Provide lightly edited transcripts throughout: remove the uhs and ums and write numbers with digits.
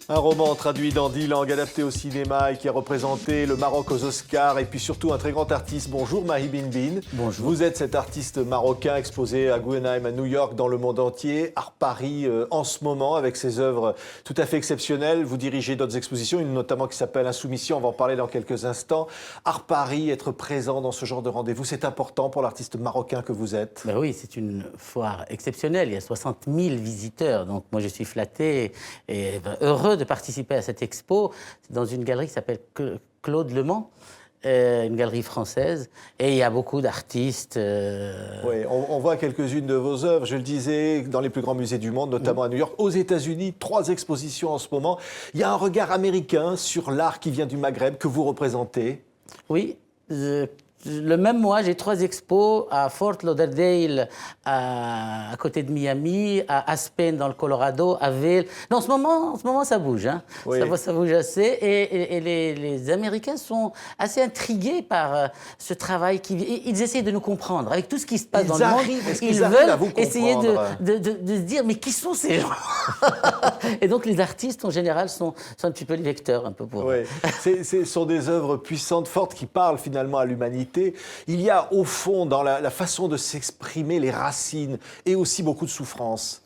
Un roman traduit dans 10 langues, adapté au cinéma et qui a représenté le Maroc aux Oscars et puis surtout un très grand artiste. Bonjour Mahi Bin. Bonjour. Vous êtes cet artiste marocain exposé à Guggenheim, à New York, dans le monde entier, Art Paris en ce moment avec ses œuvres tout à fait exceptionnelles. Vous dirigez d'autres expositions, une notamment qui s'appelle Insoumission, on va en parler dans quelques instants. Art Paris, être présent dans ce genre de rendez-vous, c'est important pour l'artiste marocain que vous êtes? Ben oui, c'est une foire exceptionnelle. Il y a 60 000 visiteurs. Donc moi, je suis flatté et heureux de participer à cette expo. C'est dans une galerie qui s'appelle Claude Le Mans, une galerie française. Et il y a beaucoup d'artistes. Oui, on voit quelques-unes de vos œuvres, je le disais, dans les plus grands musées du monde, notamment à New York. Aux États-Unis, 3 expositions en ce moment. Il y a un regard américain sur l'art qui vient du Maghreb que vous représentez. Oui. Le même mois, j'ai 3 expos à Fort Lauderdale, à côté de Miami, à Aspen, dans le Colorado, à Vail. Non, en ce moment, ça bouge. Hein. Oui. Ça bouge assez. Et les Américains sont assez intrigués par ce travail. Ils essaient de nous comprendre. Avec tout ce qui se passe dans le monde, ils veulent essayer de se dire, mais qui sont ces gens? Et donc, les artistes, en général, sont un petit peu les vecteurs, un peu pour eux. Ce sont des œuvres puissantes, fortes, qui parlent finalement à l'humanité. Il y a au fond, dans la façon de s'exprimer, les racines et aussi beaucoup de souffrance.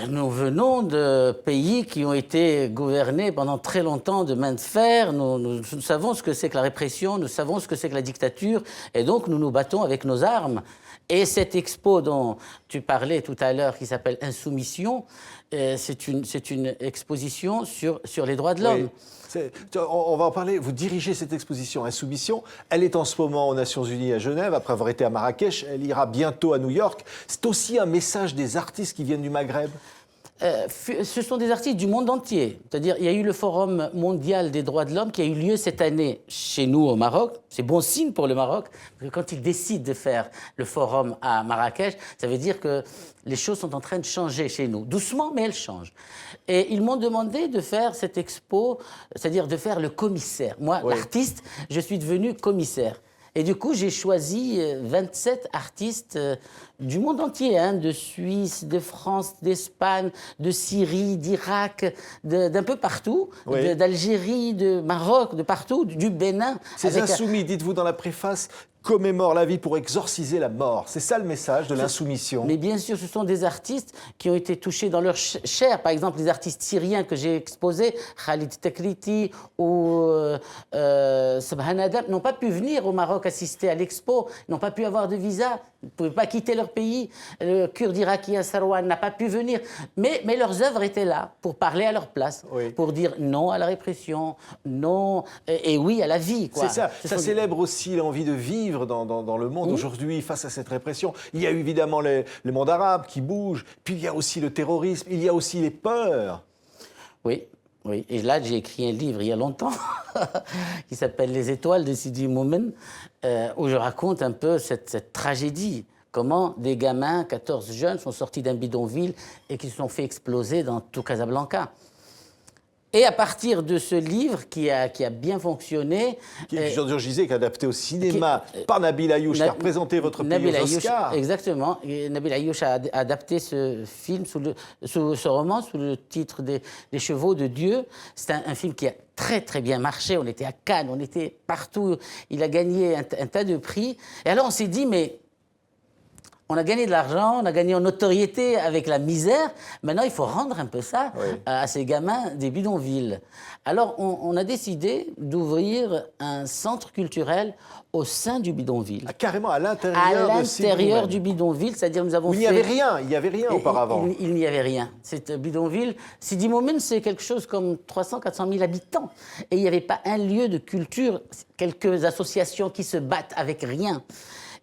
Nous venons de pays qui ont été gouvernés pendant très longtemps de main de fer. Nous savons ce que c'est que la répression, nous savons ce que c'est que la dictature, et donc nous nous battons avec nos armes. Et cette expo dont tu parlais tout à l'heure, qui s'appelle Insoumission, c'est une exposition sur les droits de l'homme. Oui. On va en parler. Vous dirigez cette exposition Insoumission. Elle est en ce moment aux Nations Unies à Genève, après avoir été à Marrakech. Elle ira bientôt à New York. C'est aussi un message des artistes qui viennent du Maghreb. Ce sont des artistes du monde entier. C'est-à-dire, il y a eu le Forum mondial des droits de l'homme qui a eu lieu cette année chez nous au Maroc. C'est bon signe pour le Maroc, parce que quand ils décident de faire le forum à Marrakech, ça veut dire que les choses sont en train de changer chez nous. Doucement, mais elles changent. Et ils m'ont demandé de faire cette expo, c'est-à-dire de faire le commissaire. Moi, l'artiste, je suis devenu commissaire. Et du coup, j'ai choisi 27 artistes du monde entier, hein, de Suisse, de France, d'Espagne, de Syrie, d'Irak, d'un peu partout, d'Algérie, de Maroc, de partout, du Bénin. Ces insoumis, dites-vous dans la préface, commémorent la vie pour exorciser la mort. C'est ça le message de l'insoumission. Mais bien sûr, ce sont des artistes qui ont été touchés dans leur chair. Par exemple, les artistes syriens que j'ai exposés, Khalid Takriti ou Subhan Adam, n'ont pas pu venir au Maroc assister à l'expo, n'ont pas pu avoir de visa, ne pouvaient pas quitter leur pays. Le Kurde irakien Sarwan n'a pas pu venir. Mais leurs œuvres étaient là pour parler à leur place, pour dire non à la répression, non et oui à la vie. C'est ça. Ça célèbre aussi l'envie de vivre dans le monde aujourd'hui face à cette répression. Il y a évidemment le monde arabe qui bouge, puis il y a aussi le terrorisme, il y a aussi les peurs. Oui. Oui, et là, j'ai écrit un livre il y a longtemps qui s'appelle Les étoiles de Sidi Moumen, où je raconte un peu cette tragédie. Comment des gamins, 14 jeunes, sont sortis d'un bidonville et qui se sont fait exploser dans tout Casablanca. Et à partir de ce livre qui a bien fonctionné... Qui est adapté au cinéma par Nabil Ayouch, qui a représenté votre pays aux Oscars. Exactement. Et Nabil Ayouch a adapté ce film, ce roman, sous le titre des Chevaux de Dieu. C'est un film qui a très très bien marché. On était à Cannes, on était partout. Il a gagné un tas de prix. Et alors on s'est dit, mais... On a gagné de l'argent, on a gagné en notoriété avec la misère. Maintenant, il faut rendre un peu ça à ces gamins des bidonvilles. Alors, on a décidé d'ouvrir un centre culturel au sein du bidonville. Ah, carrément à l'intérieur du bidonville, c'est-à-dire nous avons il n'y avait rien auparavant. Il n'y avait rien. Cette bidonville, Sidi Moumen, c'est quelque chose comme 300-400 000 habitants. Et il n'y avait pas un lieu de culture, quelques associations qui se battent avec rien.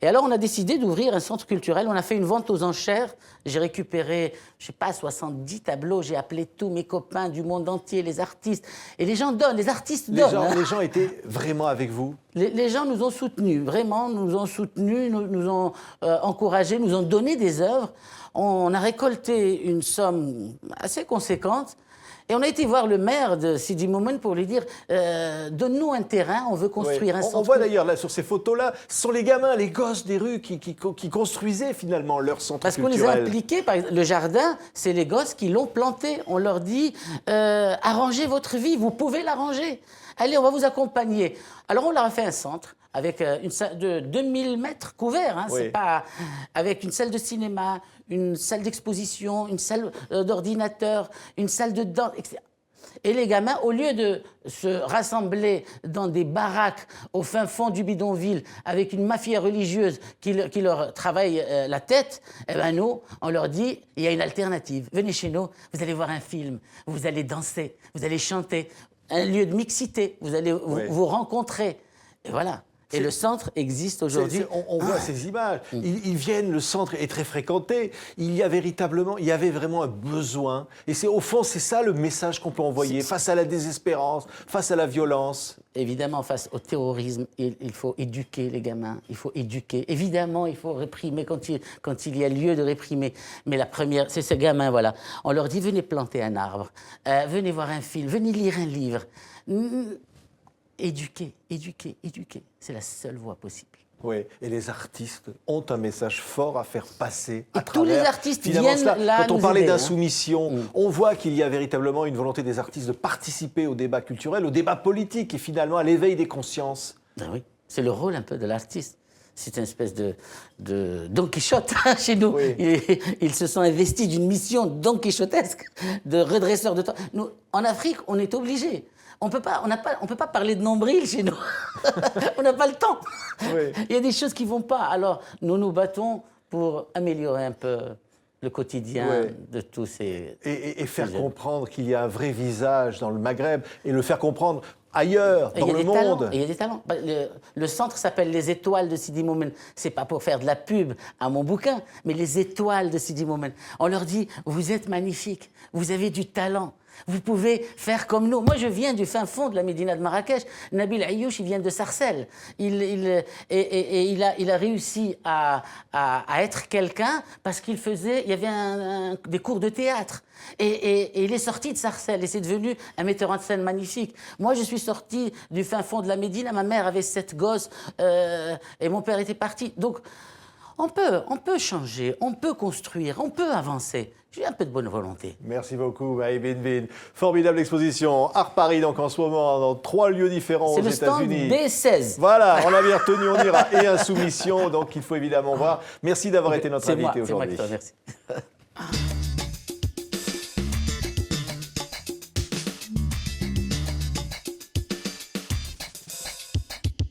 Et alors, on a décidé d'ouvrir un centre culturel. On a fait une vente aux enchères. J'ai récupéré, je ne sais pas, 70 tableaux. J'ai appelé tous mes copains du monde entier, les artistes. Et les gens donnent, les artistes donnent. Les gens étaient vraiment avec vous? Les gens nous ont soutenus, vraiment, nous ont soutenus, nous ont encouragés, nous ont donné des œuvres. On a récolté une somme assez conséquente. Et on a été voir le maire de Sidi Moumen pour lui dire donne-nous un terrain, on veut construire un centre. On voit d'ailleurs là sur ces photos-là, ce sont les gamins, les gosses des rues qui construisaient finalement leur centre Parce qu'on culturel. les a impliqués. Par exemple, le jardin, c'est les gosses qui l'ont planté. On leur dit arrangez votre vie, vous pouvez l'arranger. Allez, on va vous accompagner. Alors on leur a fait un centre avec une salle de 2000 mètres couverts, hein, Oui. c'est pas, avec une salle de cinéma, une salle d'exposition, une salle d'ordinateur, une salle de danse, etc. Et les gamins, au lieu de se rassembler dans des baraques au fin fond du bidonville avec une mafia religieuse qui leur travaille la tête, eh ben nous, on leur dit, il y a une alternative. Venez chez nous, vous allez voir un film, vous allez danser, vous allez chanter, un lieu de mixité, vous allez vous rencontrer. Et voilà. Et le centre existe aujourd'hui. On voit ces images. Ils viennent, le centre est très fréquenté. Il y avait vraiment un besoin. Et au fond, c'est ça le message qu'on peut envoyer face à la désespérance, face à la violence. Évidemment, face au terrorisme, il faut éduquer les gamins. Il faut éduquer. Évidemment, il faut réprimer quand il y a lieu de réprimer. Mais la première, c'est ces gamins, voilà. On leur dit, venez planter un arbre, venez voir un film, venez lire un livre. Éduquer, éduquer, éduquer. C'est la seule voie possible. Oui, et les artistes ont un message fort à faire passer à tous les travers, artistes finalement, viennent cela. là Quand on nous parlait aider, d'insoumission, on voit qu'il y a véritablement une volonté des artistes de participer au débat culturel, au débat politique et finalement à l'éveil des consciences. Ben oui, c'est le rôle un peu de l'artiste. C'est une espèce de Don Quichotte chez nous. Oui. Ils se sont investis d'une mission don quichotesque de redresseur de temps. Nous, en Afrique, on est obligés. On peut pas parler de nombril chez nous. On n'a pas le temps. Oui. Il y a des choses qui vont pas. Alors, nous nous battons pour améliorer un peu le quotidien de tous ces... Et faire comprendre qu'il y a un vrai visage dans le Maghreb et le faire comprendre ailleurs, dans le monde. Et il y a des talents. Le centre s'appelle Les Étoiles de Sidi Moumen. C'est pas pour faire de la pub à mon bouquin, mais Les Étoiles de Sidi Moumen. On leur dit, vous êtes magnifiques, vous avez du talent. Vous pouvez faire comme nous. Moi, je viens du fin fond de la Médina de Marrakech. Nabil Ayouch, il vient de Sarcelles. Il a réussi à être quelqu'un parce qu'il y avait des cours de théâtre. Et il est sorti de Sarcelles et c'est devenu un metteur en scène magnifique. Moi, je suis sorti du fin fond de la Médina. Ma mère avait 7 gosses et mon père était parti. Donc, on peut changer, on peut construire, on peut avancer. J'ai un peu de bonne volonté. Merci beaucoup, Maï Benvin. Formidable exposition. Art Paris, donc en ce moment, dans 3 lieux différents aux États-Unis. C'est le stand B16. Voilà, on l'a bien retenu, on ira. Et Insoumission, donc il faut évidemment voir. Merci d'avoir été notre invité aujourd'hui. C'est moi qui te remercie.